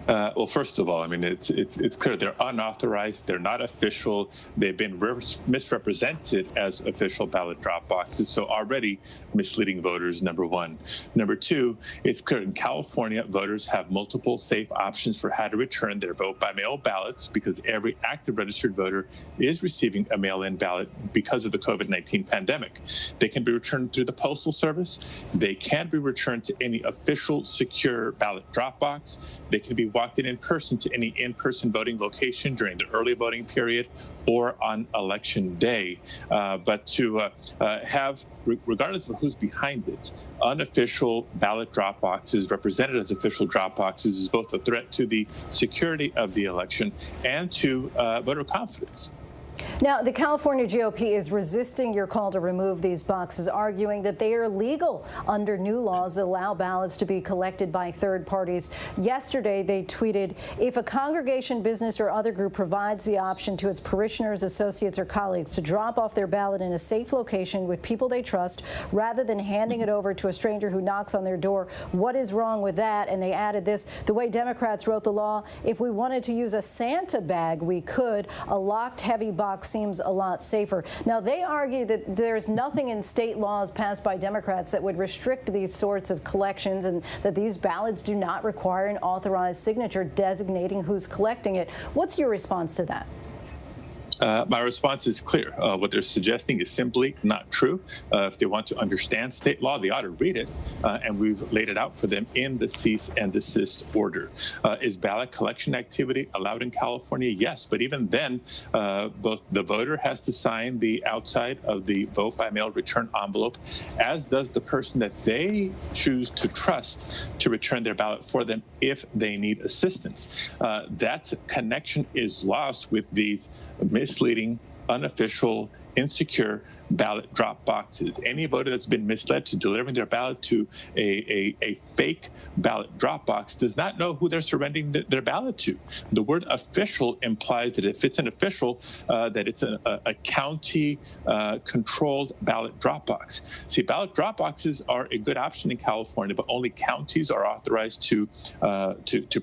Well, first of all, I mean, it's clear they're unauthorized. They're not official. They've been misrepresented as official ballot drop boxes. So already misleading voters, number one. Number two, it's clear in California, voters have multiple safe options for how to return their vote by mail ballots, because every active registered voter is receiving a mail-in ballot because of the COVID-19 pandemic. They can be returned through the Postal Service. They can be returned to any official secure ballot drop box. They can be walked in person to any in-person voting location during the early voting period or on Election Day. But to have, regardless of who's behind it, unofficial ballot drop boxes represented as official drop boxes is both a threat to the security of the election and to voter confidence. Now, the California GOP is resisting your call to remove these boxes, arguing that they are legal under new laws that allow ballots to be collected by third parties. Yesterday, they tweeted, if a congregation, business, or other group provides the option to its parishioners, associates, or colleagues to drop off their ballot in a safe location with people they trust, rather than handing it over to a stranger who knocks on their door, what is wrong with that? And they added this, the way Democrats wrote the law, if we wanted to use a Santa bag, we could. A locked, heavy box seems a lot safer. Now, they argue that there's nothing in state laws passed by Democrats that would restrict these sorts of collections and that these ballots do not require an authorized signature designating who's collecting it. What's your response to that? My response is clear. What they're suggesting is simply not true. If they want to understand state law, they ought to read it, and we've laid it out for them in the cease and desist order. Is ballot collection activity allowed in California? Yes, but even then, both the voter has to sign the outside of the vote by mail return envelope, as does the person that they choose to trust to return their ballot for them if they need assistance. That connection is lost with these misleading, unofficial, insecure ballot drop boxes. Any voter that's been misled to delivering their ballot to a fake ballot drop box does not know who they're surrendering their ballot to. The word official implies that if it's an official, that it's a county controlled ballot drop box. See, ballot drop boxes are a good option in California, but only counties are authorized to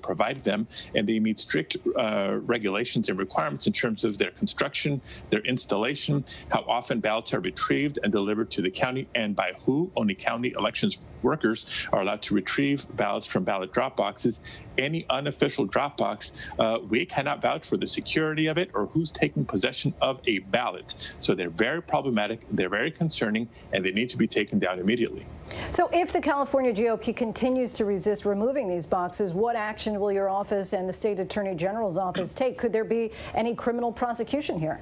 provide them, and they meet strict regulations and requirements in terms of their construction, their installation, how often ballots are retrieved and delivered to the county, and by who. Only county elections workers are allowed to retrieve ballots from ballot drop boxes. Any unofficial drop box, we cannot vouch for the security of it or who's taking possession of a ballot. So they're very problematic, they're very concerning, and they need to be taken down immediately. So if the California GOP continues to resist removing these boxes, what action will your office and the state attorney general's office take? Could there be any criminal prosecution here?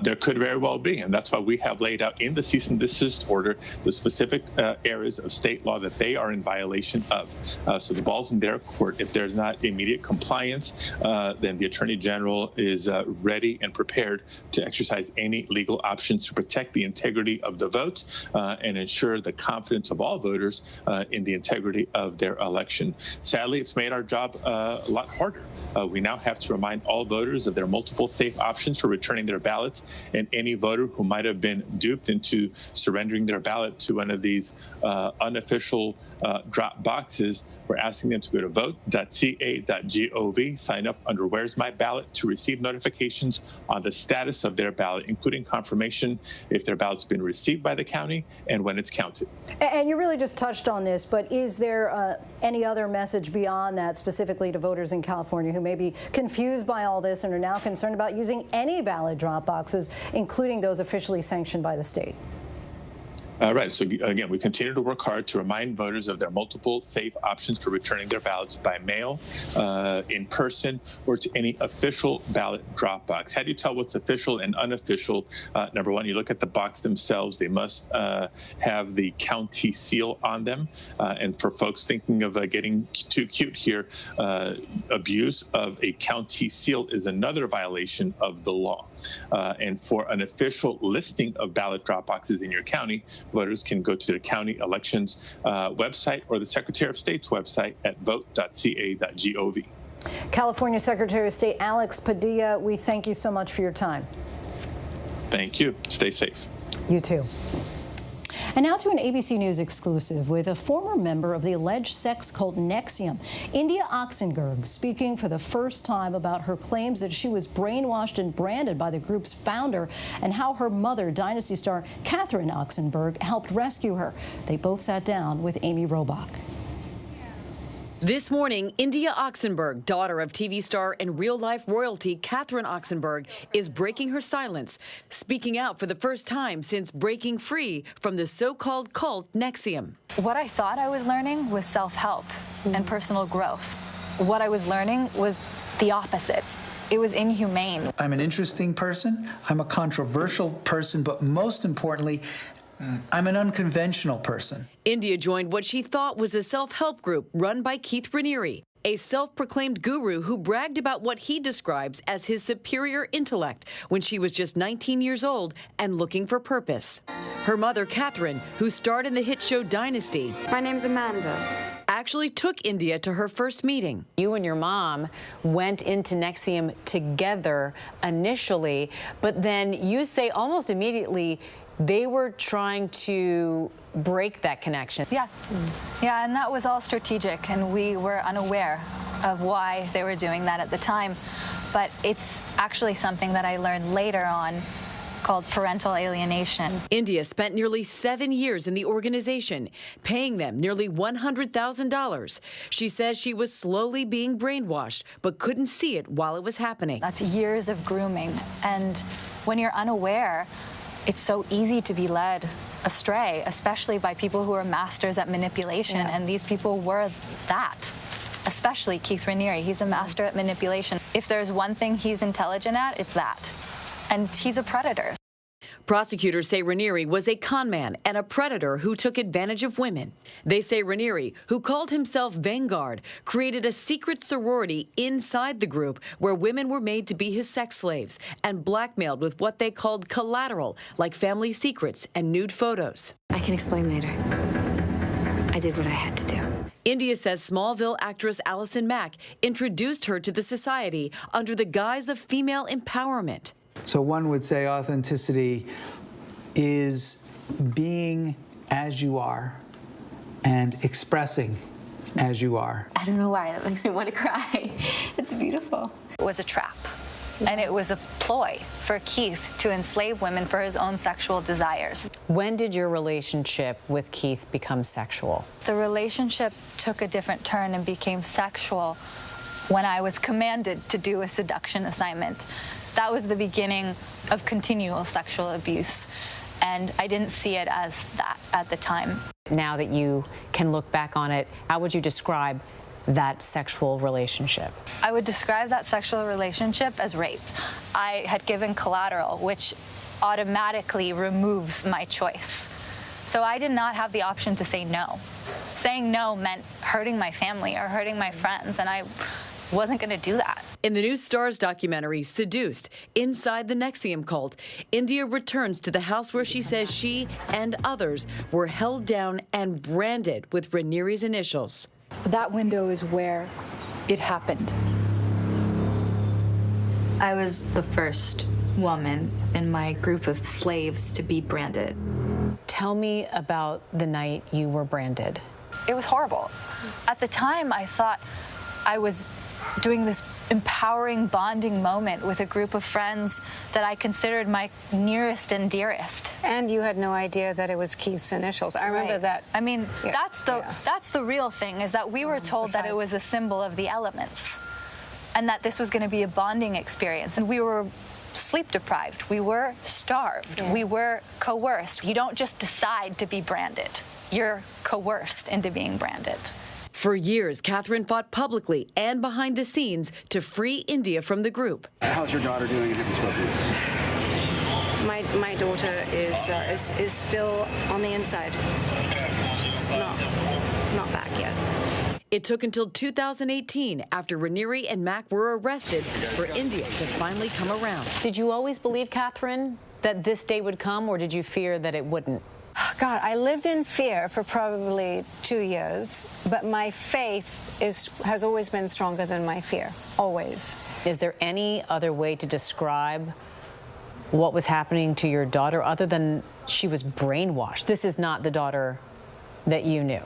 There could very well be, and that's why we have laid out in the cease and desist order the specific areas of state law that they are in violation of. So the ball's in their court. If there's not immediate compliance, then the Attorney General is ready and prepared to exercise any legal options to protect the integrity of the vote and ensure the confidence of all voters in the integrity of their election. Sadly, it's made our job a lot harder. We now have to remind all voters of their multiple safe options for returning their ballots, and any voter who might have been duped into surrendering their ballot to one of these unofficial drop boxes, we're asking them to go to vote.ca.gov, sign up under Where's My Ballot to receive notifications on the status of their ballot, including confirmation if their ballot's been received by the county and when it's counted. And you really just touched on this, but is there any other message beyond that specifically to voters in California who may be confused by all this and are now concerned about using any ballot drop boxes, including those officially sanctioned by the state? Right. So again, we continue to work hard to remind voters of their multiple safe options for returning their ballots by mail, in person, or to any official ballot drop box. How do you tell what's official and unofficial? Number one, you look at the box themselves. They must have the county seal on them. And for folks thinking of getting too cute here, abuse of a county seal is another violation of the law. And for an official listing of ballot drop boxes in your county, voters can go to the county elections website or the Secretary of State's website at vote.ca.gov. California Secretary of State Alex Padilla, we thank you so much for your time. Thank you. Stay safe. You too. And now to an ABC News exclusive with a former member of the alleged sex cult Nexium, India Oxenberg, speaking for the first time about her claims that she was brainwashed and branded by the group's founder and how her mother, Dynasty star Catherine Oxenberg, helped rescue her. They both sat down with Amy Robach. This morning, India Oxenberg, daughter of TV star and real-life royalty Catherine Oxenberg, is breaking her silence, speaking out for the first time since breaking free from the so-called cult Nexium. What I thought I was learning was self-help and personal growth. What I was learning was the opposite. It was inhumane. I'm an interesting person. I'm a controversial person, but most importantly, I'm an unconventional person. India joined what she thought was a self-help group run by Keith Raniere. a self-proclaimed guru who bragged about what he describes as his superior intellect when she was just 19 years old and looking for purpose. Her mother, Catherine, who starred in the hit show Dynasty, my name's Amanda, actually took India to her first meeting. You and your mom went into Nexium together initially, but then you say almost immediately they were trying to break that connection. Yeah, and that was all strategic, and we were unaware of why they were doing that at the time. But it's actually something that I learned later on called parental alienation. India spent nearly 7 years in the organization, paying them nearly $100,000. She says she was slowly being brainwashed, but couldn't see it while it was happening. That's years of grooming, and when you're unaware, it's so easy to be led astray, especially by people who are masters at manipulation, and these people were that. Especially Keith Raniere, he's a master at manipulation. If there's one thing he's intelligent at, it's that. And he's a predator. Prosecutors say Raniere was a con man and a predator who took advantage of women. They say Raniere, who called himself Vanguard, created a secret sorority inside the group where women were made to be his sex slaves and blackmailed with what they called collateral, like family secrets and nude photos. I can explain later. I did what I had to do. India says Smallville actress Allison Mack introduced her to the society under the guise of female empowerment. So one would say authenticity is being as you are and expressing as you are. I don't know why, that makes me want to cry. It's beautiful. It was a trap, and it was a ploy for Keith to enslave women for his own sexual desires. When did your relationship with Keith become sexual? The relationship took a different turn and became sexual when I was commanded to do a seduction assignment. That was the beginning of continual sexual abuse, and I didn't see it as that at the time. Now that you can look back on it, how would you describe that sexual relationship? I would describe that sexual relationship as rape. I had given collateral, which automatically removes my choice. So I did not have the option to say no. Saying no meant hurting my family or hurting my friends, and I wasn't going to do that. In the new Stars documentary, Seduced, Inside the Nexium Cult, India returns to the house where she says she and others were held down and branded with Raniere's initials. That window is where it happened. I was the first woman in my group of slaves to be branded. Tell me about the night you were branded. It was horrible. At the time, I thought I was doing this empowering bonding moment with a group of friends that I considered my nearest and dearest. And you had no idea that it was Keith's initials. I remember that. I mean, that's the real thing, is that we were told that it was a symbol of the elements and that this was going to be a bonding experience. And we were sleep deprived. We were starved. We were coerced. You don't just decide to be branded. You're coerced into being branded. For years, Catherine fought publicly and behind the scenes to free India from the group. How's your daughter doing, and have you spoken with her? My daughter is still on the inside. She's not back yet. It took until 2018, after Raniere and Mack were arrested, for India to finally come around. Did you always believe, Catherine, that this day would come, or did you fear that it wouldn't? God, I lived in fear for probably 2 years, but my faith has always been stronger than my fear, always. Is there any other way to describe what was happening to your daughter other than she was brainwashed? This is not the daughter that you knew.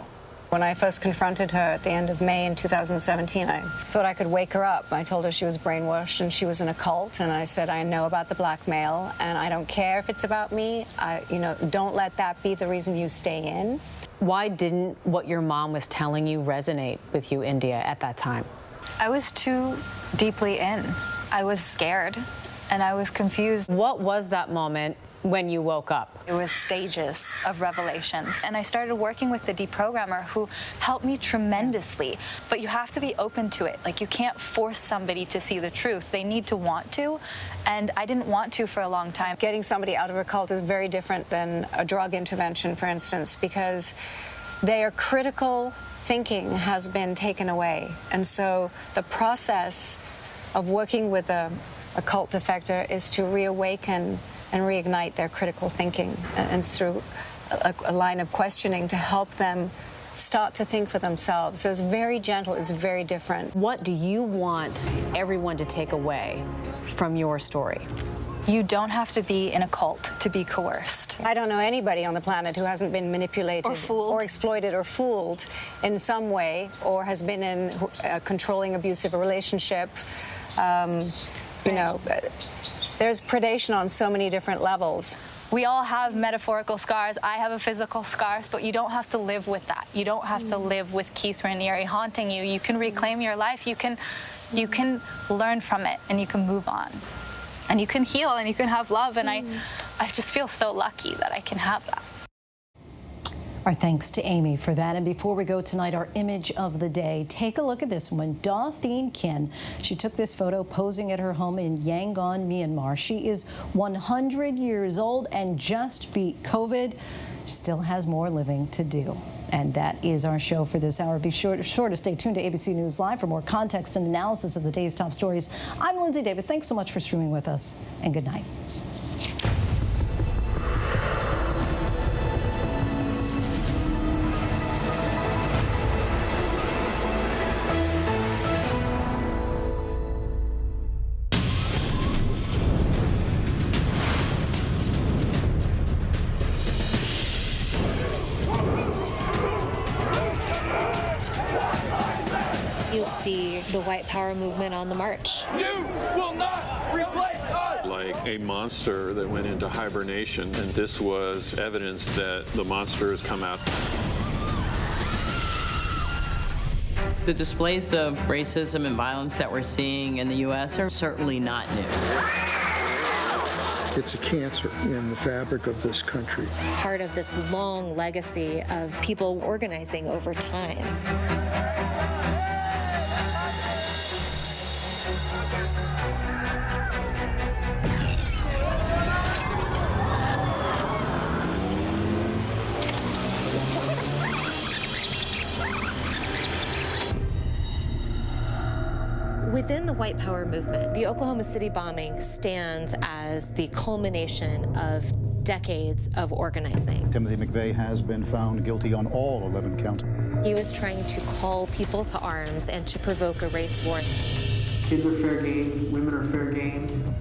When I first confronted her at the end of May in 2017, I thought I could wake her up. I told her she was brainwashed and she was in a cult, and I said, I know about the blackmail, and I don't care if it's about me. Don't let that be the reason you stay in. Why didn't what your mom was telling you resonate with you, India, at that time? I was too deeply in. I was scared, and I was confused. What was that moment when you woke up? It was stages of revelations. And I started working with the deprogrammer, who helped me tremendously. But you have to be open to it. Like, you can't force somebody to see the truth. They need to want to. And I didn't want to for a long time. Getting somebody out of a cult is very different than a drug intervention, for instance, because their critical thinking has been taken away. And so the process of working with a cult defector is to reawaken and reignite their critical thinking, and through a line of questioning to help them start to think for themselves. So it's very gentle, it's very different. What do you want everyone to take away from your story? You don't have to be in a cult to be coerced. I don't know anybody on the planet who hasn't been manipulated or fooled or exploited or fooled in some way, or has been in a controlling, abusive relationship. You know, there's predation on so many different levels. We all have metaphorical scars. I have a physical scar, but you don't have to live with that. You don't have to live with Keith Raniere haunting you. You can reclaim your life. You can learn from it, and you can move on. And you can heal, and you can have love. And I just feel so lucky that I can have that. Our thanks to Amy for that. And before we go tonight, our image of the day. Take a look at this one. Daw Thien Kin. She took this photo posing at her home in Yangon, Myanmar. She is 100 years old and just beat COVID. Still has more living to do. And that is our show for this hour. Be sure to stay tuned to ABC News Live for more context and analysis of the day's top stories. I'm Lindsay Davis. Thanks so much for streaming with us, and good night. The white power movement on the march. You will not replace us! Like a monster that went into hibernation, and this was evidence that the monster has come out. The displays of racism and violence that we're seeing in the U.S. are certainly not new. It's a cancer in the fabric of this country. Part of this long legacy of people organizing over time. Within the white power movement, the Oklahoma City bombing stands as the culmination of decades of organizing. Timothy McVeigh has been found guilty on all 11 counts. He was trying to call people to arms and to provoke a race war. Kids are fair game, women are fair game.